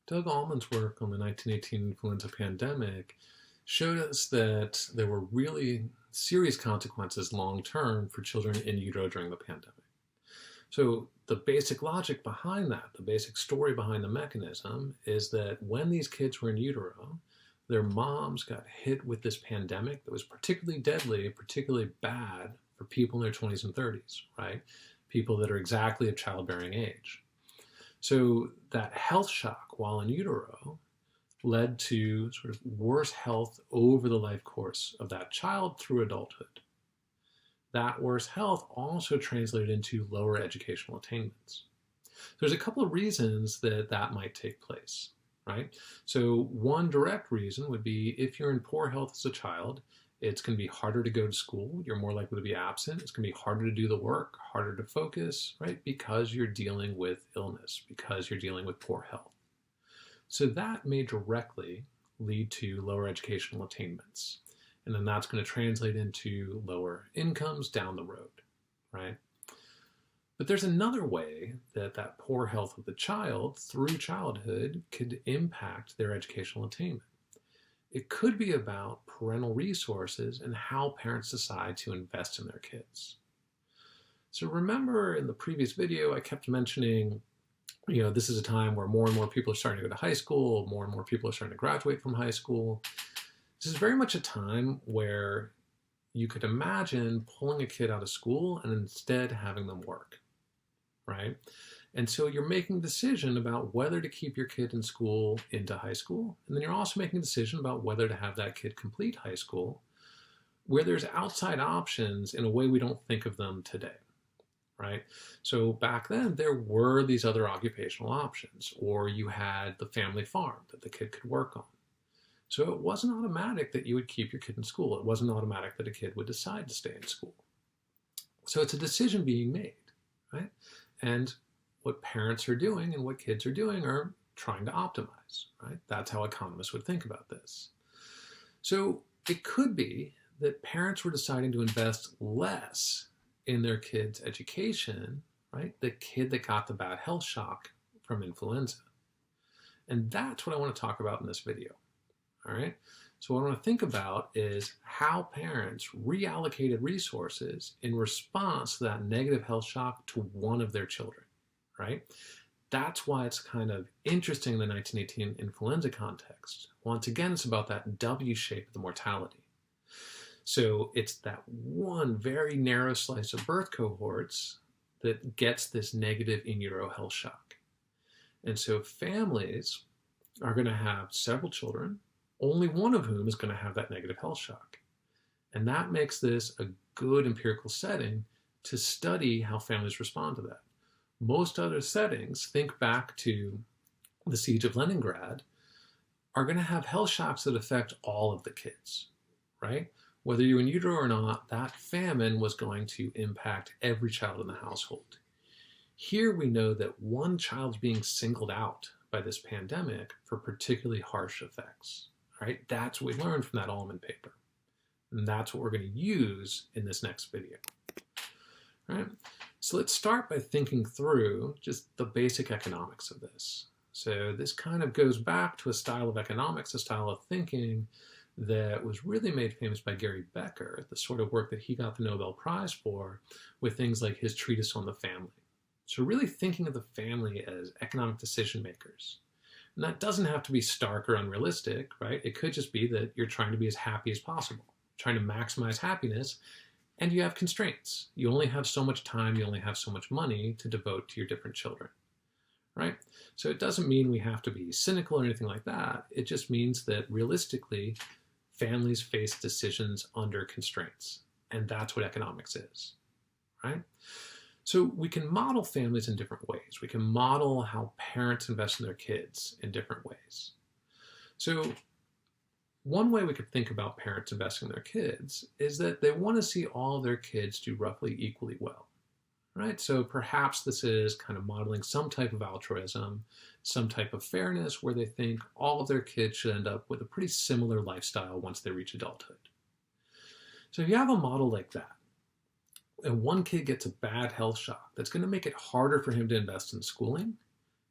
Doug Allman's work on the 1918 influenza pandemic showed us that there were really serious consequences long-term for children in utero during the pandemic. So the basic logic behind that, the basic story behind the mechanism, is that when these kids were in utero, their moms got hit with this pandemic that was particularly deadly, particularly bad for people in their 20s and 30s, right? People that are exactly of childbearing age. So that health shock while in utero led to sort of worse health over the life course of that child through adulthood. That worse health also translated into lower educational attainments. There's a couple of reasons that that might take place, right? So one direct reason would be if you're in poor health as a child, it's going to be harder to go to school. You're more likely to be absent. It's going to be harder to do the work, harder to focus, right? Because you're dealing with illness, because you're dealing with poor health. So that may directly lead to lower educational attainments. And then that's going to translate into lower incomes down the road, right? But there's another way that that poor health of the child through childhood could impact their educational attainment. It could be about parental resources and how parents decide to invest in their kids. So remember in the previous video, I kept mentioning, this is a time where more and more people are starting to go to high school, more and more people are starting to graduate from high school. This is very much a time where you could imagine pulling a kid out of school and instead having them work, right? And so you're making a decision about whether to keep your kid in school into high school. And then you're also making a decision about whether to have that kid complete high school, where there's outside options in a way we don't think of them today, right? So back then, there were these other occupational options, or you had the family farm that the kid could work on. So it wasn't automatic that you would keep your kid in school. It wasn't automatic that a kid would decide to stay in school. So it's a decision being made, right? And what parents are doing and what kids are doing are trying to optimize, right? That's how economists would think about this. So it could be that parents were deciding to invest less in their kids' education, right? The kid that got the bad health shock from influenza. And that's what I want to talk about in this video, all right? So what I want to think about is how parents reallocated resources in response to that negative health shock to one of their children. Right? That's why it's kind of interesting in the 1918 influenza context. Once again, it's about that W shape of the mortality. So it's that one very narrow slice of birth cohorts that gets this negative in utero health shock. And so families are going to have several children, only one of whom is going to have that negative health shock. And that makes this a good empirical setting to study how families respond to that. Most other settings, think back to the siege of Leningrad, are going to have health shocks that affect all of the kids, right? Whether you're in utero or not, that famine was going to impact every child in the household. Here we know that one child's being singled out by this pandemic for particularly harsh effects, right? That's what we learned from that Allman paper. And that's what we're going to use in this next video. All right? So let's start by thinking through just the basic economics of this. So this kind of goes back to a style of economics, a style of thinking that was really made famous by Gary Becker, the sort of work that he got the Nobel Prize for with things like his treatise on the family. So really thinking of the family as economic decision makers. And that doesn't have to be stark or unrealistic, right? It could just be that you're trying to be as happy as possible, trying to maximize happiness. And you have constraints. You only have so much time, you only have so much money to devote to your different children, right? So it doesn't mean we have to be cynical or anything like that. It just means that realistically, families face decisions under constraints. And that's what economics is, right? So we can model families in different ways. We can model how parents invest in their kids in different ways. So one way we could think about parents investing in their kids is that they want to see all their kids do roughly equally well, right? So perhaps this is kind of modeling some type of altruism, some type of fairness where they think all of their kids should end up with a pretty similar lifestyle once they reach adulthood. So if you have a model like that, and one kid gets a bad health shock that's going to make it harder for him to invest in schooling,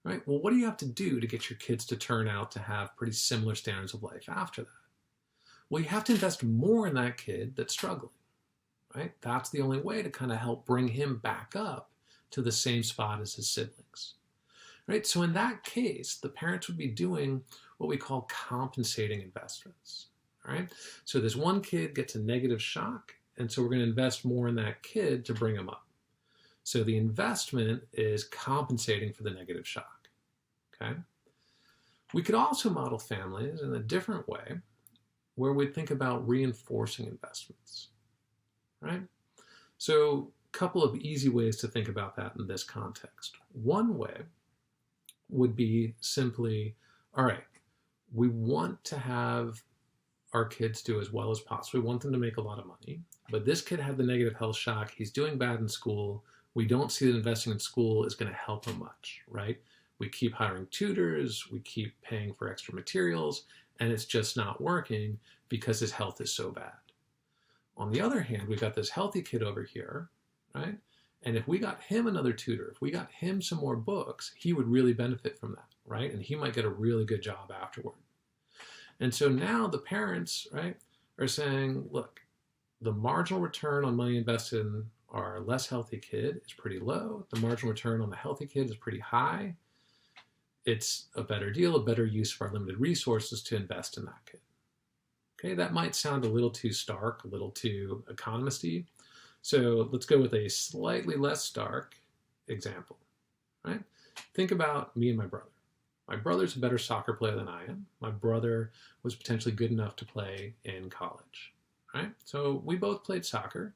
right? Well, what do you have to do to get your kids to turn out to have pretty similar standards of life after that? Well, you have to invest more in that kid that's struggling, right? That's the only way to kind of help bring him back up to the same spot as his siblings, right? So in that case, the parents would be doing what we call compensating investments, all right? So this one kid gets a negative shock, and so we're going to invest more in that kid to bring him up. So the investment is compensating for the negative shock, okay? We could also model families in a different way where we think about reinforcing investments, right? So a couple of easy ways to think about that in this context. One way would be simply, all right, we want to have our kids do as well as possible. We want them to make a lot of money, but this kid had the negative health shock. He's doing bad in school. We don't see that investing in school is going to help him much, right? We keep hiring tutors, we keep paying for extra materials, and it's just not working because his health is so bad. On the other hand, we've got this healthy kid over here, right? And if we got him another tutor, if we got him some more books, he would really benefit from that, right? And he might get a really good job afterward. And so now the parents, right, are saying, look, the marginal return on money invested in our less healthy kid is pretty low. The marginal return on the healthy kid is pretty high. It's a better deal, a better use of our limited resources to invest in that kid. Okay, that might sound a little too stark, a little too economist-y. So let's go with a slightly less stark example, right? Think about me and my brother. My brother's a better soccer player than I am. My brother was potentially good enough to play in college, right? So we both played soccer.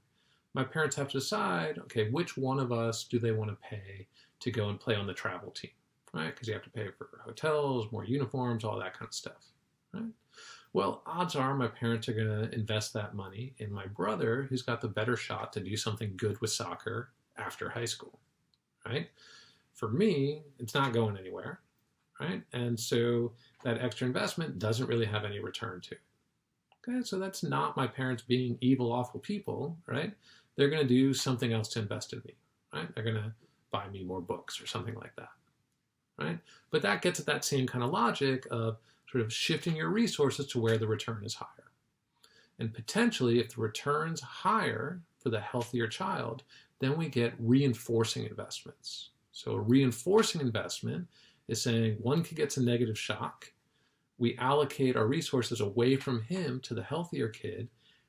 My parents have to decide, okay, which one of us do they want to pay to go and play on the travel team, right? Because you have to pay for hotels, more uniforms, all that kind of stuff, right? Well, odds are my parents are going to invest that money in my brother, who's got the better shot to do something good with soccer after high school, right? For me, it's not going anywhere, right? And so that extra investment doesn't really have any return to it. Okay, so that's not my parents being evil, awful people, right? They're going to do something else to invest in me, right? They're going to buy me more books or something like that, right? But that gets at that same kind of logic of sort of shifting your resources to where the return is higher. And potentially, if the return's higher for the healthier child, then we get reinforcing investments. So a reinforcing investment is saying one kid gets a negative shock, we allocate our resources away from him to the healthier kid,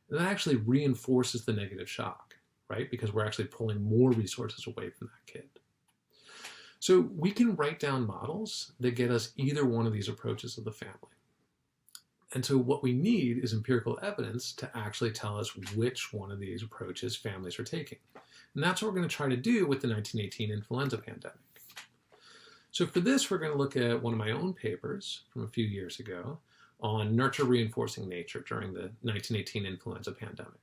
and that actually reinforces the negative shock, right? Because we're actually pulling more resources away from that kid. So we can write down models that get us either one of these approaches of the family. And so what we need is empirical evidence to actually tell us which one of these approaches families are taking. And that's what we're going to try to do with the 1918 influenza pandemic. So for this, we're going to look at one of my own papers from a few years ago on nurture reinforcing nature during the 1918 influenza pandemic.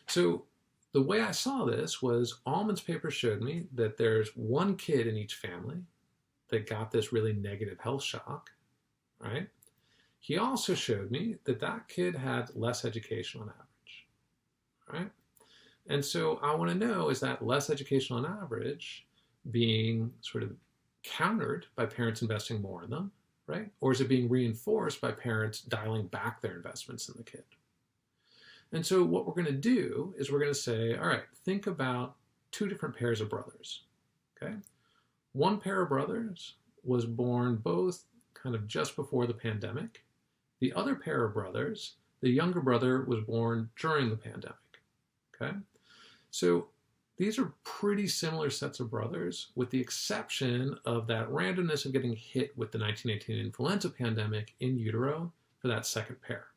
So the way I saw this was Allman's paper showed me that there's one kid in each family that got this really negative health shock, right? He also showed me that that kid had less education on average, right? And so I want to know, is that less education on average being sort of countered by parents investing more in them, right? Or is it being reinforced by parents dialing back their investments in the kid? And so what we're going to do is we're going to say, all right, think about two different pairs of brothers, okay? One pair of brothers was born both kind of just before the pandemic. The other pair of brothers, the younger brother was born during the pandemic, okay? So these are pretty similar sets of brothers with the exception of that randomness of getting hit with the 1918 influenza pandemic in utero for that second pair,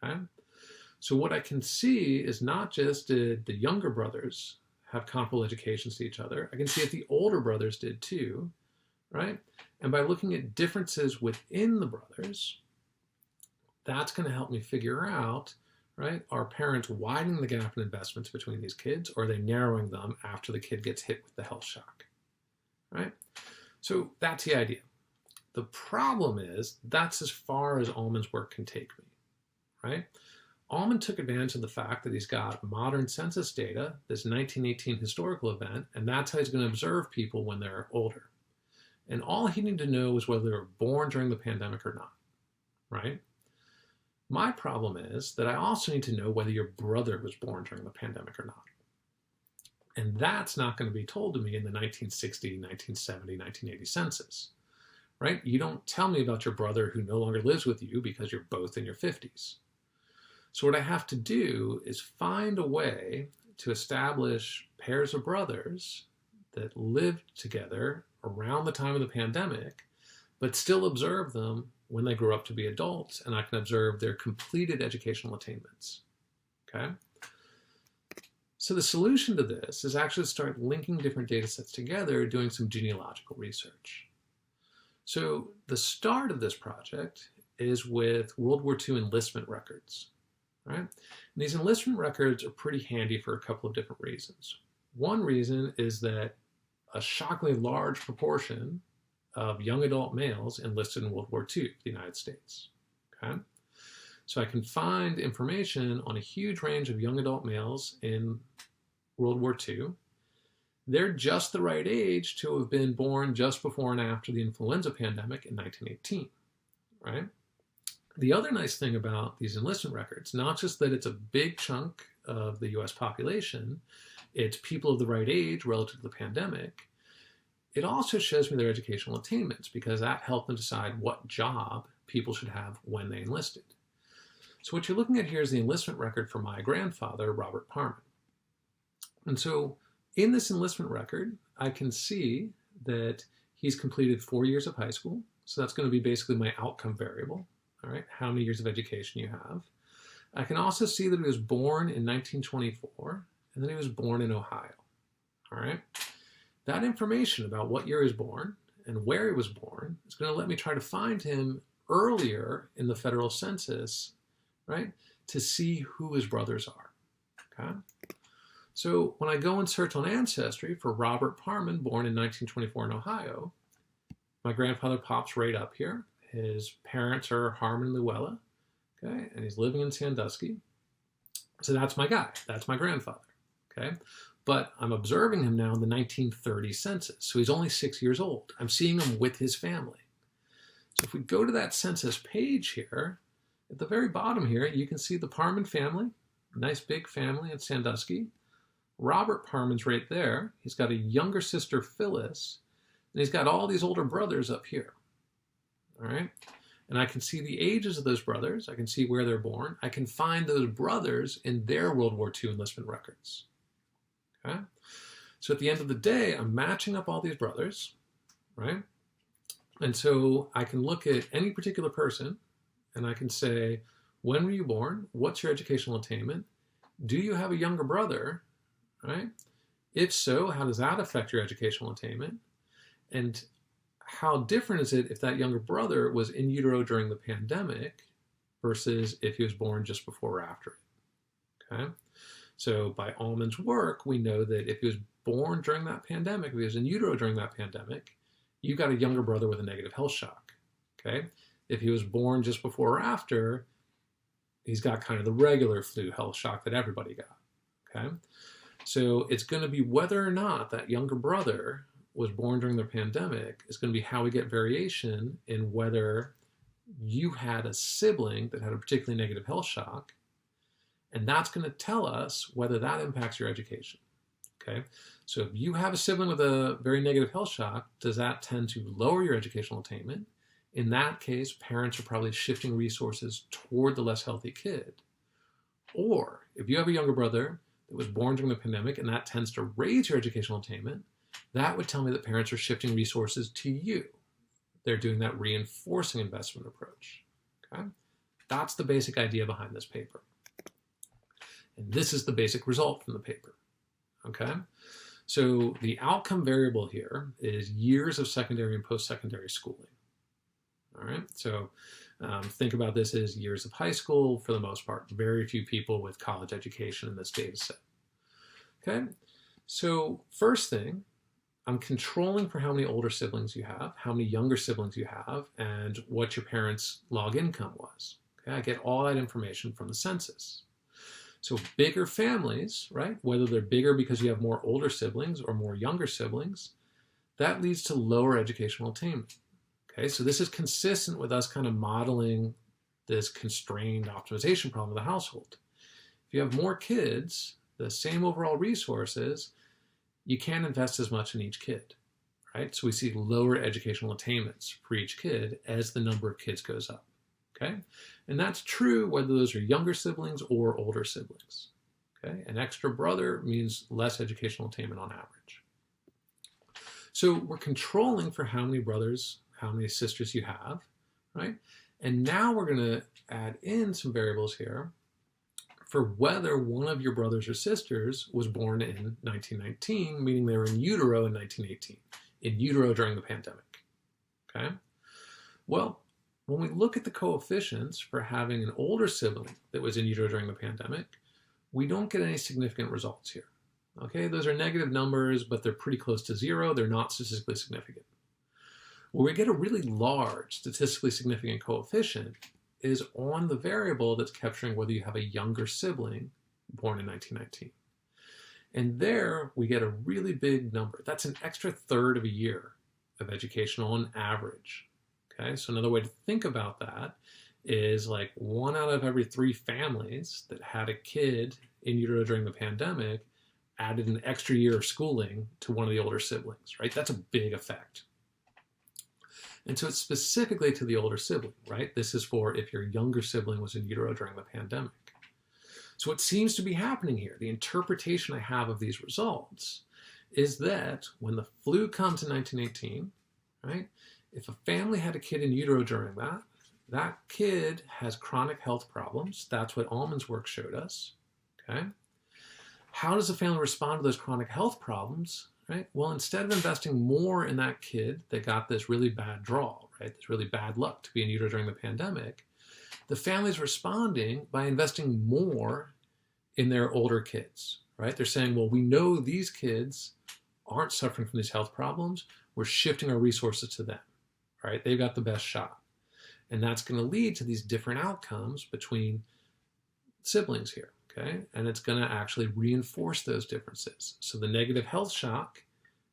okay? So what I can see is not just did the younger brothers have comparable educations to each other, I can see if the older brothers did too, right? And by looking at differences within the brothers, that's going to help me figure out, right, are parents widening the gap in investments between these kids, or are they narrowing them after the kid gets hit with the health shock, right? So that's the idea. The problem is that's as far as Allman's work can take me, right? Allman took advantage of the fact that he's got modern census data, this 1918 historical event, and that's how he's going to observe people when they're older. And all he needed to know was whether they were born during the pandemic or not, right? My problem is that I also need to know whether your brother was born during the pandemic or not. And that's not going to be told to me in the 1960, 1970, 1980 census, right? You don't tell me about your brother who no longer lives with you because you're both in your 50s. So what I have to do is find a way to establish pairs of brothers that lived together around the time of the pandemic, but still observe them when they grow up to be adults, and I can observe their completed educational attainments, okay? So the solution to this is actually to start linking different data sets together, doing some genealogical research. So the start of this project is with World War II enlistment records, right? And these enlistment records are pretty handy for a couple of different reasons. One reason is that a shockingly large proportion of young adult males enlisted in World War II, the United States, okay? So I can find information on a huge range of young adult males in World War II. They're just the right age to have been born just before and after the influenza pandemic in 1918, right? The other nice thing about these enlistment records, not just that it's a big chunk of the US population, it's people of the right age relative to the pandemic, it also shows me their educational attainments because that helped them decide what job people should have when they enlisted. So what you're looking at here is the enlistment record for my grandfather, Robert Parman. And so in this enlistment record, I can see that he's completed 4 years of high school. So that's going to be basically my outcome variable, all right? How many years of education you have. I can also see that he was born in 1924 and that he was born in Ohio, all right? That information about what year he was born and where he was born is going to let me try to find him earlier in the federal census, right, to see who his brothers are, okay? So when I go and search on Ancestry for Robert Parman, born in 1924 in Ohio, my grandfather pops right up here. His parents are Harmon and Luella, okay, and he's living in Sandusky. So that's my guy. That's my grandfather, okay? But I'm observing him now in the 1930 census, so he's only 6 years old. I'm seeing him with his family. So if we go to that census page here, at the very bottom here, you can see the Parman family, nice big family in Sandusky. Robert Parman's right there. He's got a younger sister, Phyllis, and he's got all these older brothers up here, all right? And I can see the ages of those brothers. I can see where they're born. I can find those brothers in their World War II enlistment records, okay? So at the end of the day, I'm matching up all these brothers, right? And so I can look at any particular person and I can say, when were you born? What's your educational attainment? Do you have a younger brother, right? If so, how does that affect your educational attainment? And how different is it if that younger brother was in utero during the pandemic versus if he was born just before or after it, okay? So by Allman's work, we know that if he was born during that pandemic, if he was in utero during that pandemic, you got a younger brother with a negative health shock, okay? If he was born just before or after, he's got kind of the regular flu health shock that everybody got, okay? So it's going to be whether or not that younger brother was born during the pandemic is going to be how we get variation in whether you had a sibling that had a particularly negative health shock, and that's going to tell us whether that impacts your education, okay? So if you have a sibling with a very negative health shock, does that tend to lower your educational attainment? In that case, parents are probably shifting resources toward the less healthy kid. Or if you have a younger brother that was born during the pandemic and that tends to raise your educational attainment, that would tell me that parents are shifting resources to you. They're doing that reinforcing investment approach, okay? That's the basic idea behind this paper. And this is the basic result from the paper, okay? So the outcome variable here is years of secondary and post-secondary schooling. All right, so think about this as years of high school for the most part. Very few people with college education in this data set. Okay, so first thing, I'm controlling for how many older siblings you have, how many younger siblings you have, and what your parents' log income was. Okay, I get all that information from the census. So bigger families, right, whether they're bigger because you have more older siblings or more younger siblings, that leads to lower educational attainment. Okay, so this is consistent with us kind of modeling this constrained optimization problem of the household. If you have more kids, the same overall resources, you can't invest as much in each kid, right? So we see lower educational attainments for each kid as the number of kids goes up, okay? And that's true whether those are younger siblings or older siblings, okay? An extra brother means less educational attainment on average. So we're controlling for how many brothers, how many sisters you have, right? And now we're going to add in some variables here for whether one of your brothers or sisters was born in 1919, meaning they were in utero in 1918, in utero during the pandemic, okay? Well, when we look at the coefficients for having an older sibling that was in utero during the pandemic, we don't get any significant results here, okay? Those are negative numbers, but they're pretty close to zero. They're not statistically significant. Where we get a really large statistically significant coefficient is on the variable that's capturing whether you have a younger sibling born in 1919. And there we get a really big number. That's an extra third of a year of education on average. Okay, so another way to think about that is like 1 out of every 3 families that had a kid in utero during the pandemic added an extra year of schooling to one of the older siblings, right? That's a big effect. And so it's specifically to the older sibling, right? This is for if your younger sibling was in utero during the pandemic. So what seems to be happening here, the interpretation I have of these results, is that when the flu comes in 1918, right? If a family had a kid in utero during that, that kid has chronic health problems. That's what Almond's work showed us, okay? How does the family respond to those chronic health problems? Right? Well, instead of investing more in that kid that got this really bad draw, right, this really bad luck to be in utero during the pandemic, the family's responding by investing more in their older kids, right? They're saying, well, we know these kids aren't suffering from these health problems. We're shifting our resources to them, right? They've got the best shot. And that's going to lead to these different outcomes between siblings here. Okay, and it's going to actually reinforce those differences. So the negative health shock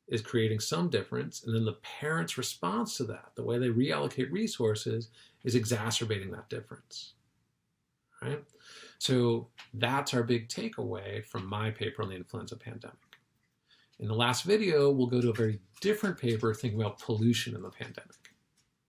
is creating some difference, and then the parent's response to that, the way they reallocate resources, is exacerbating that difference. Right? So that's our big takeaway from my paper on the influenza pandemic. In the last video, we'll go to a very different paper thinking about pollution in the pandemic.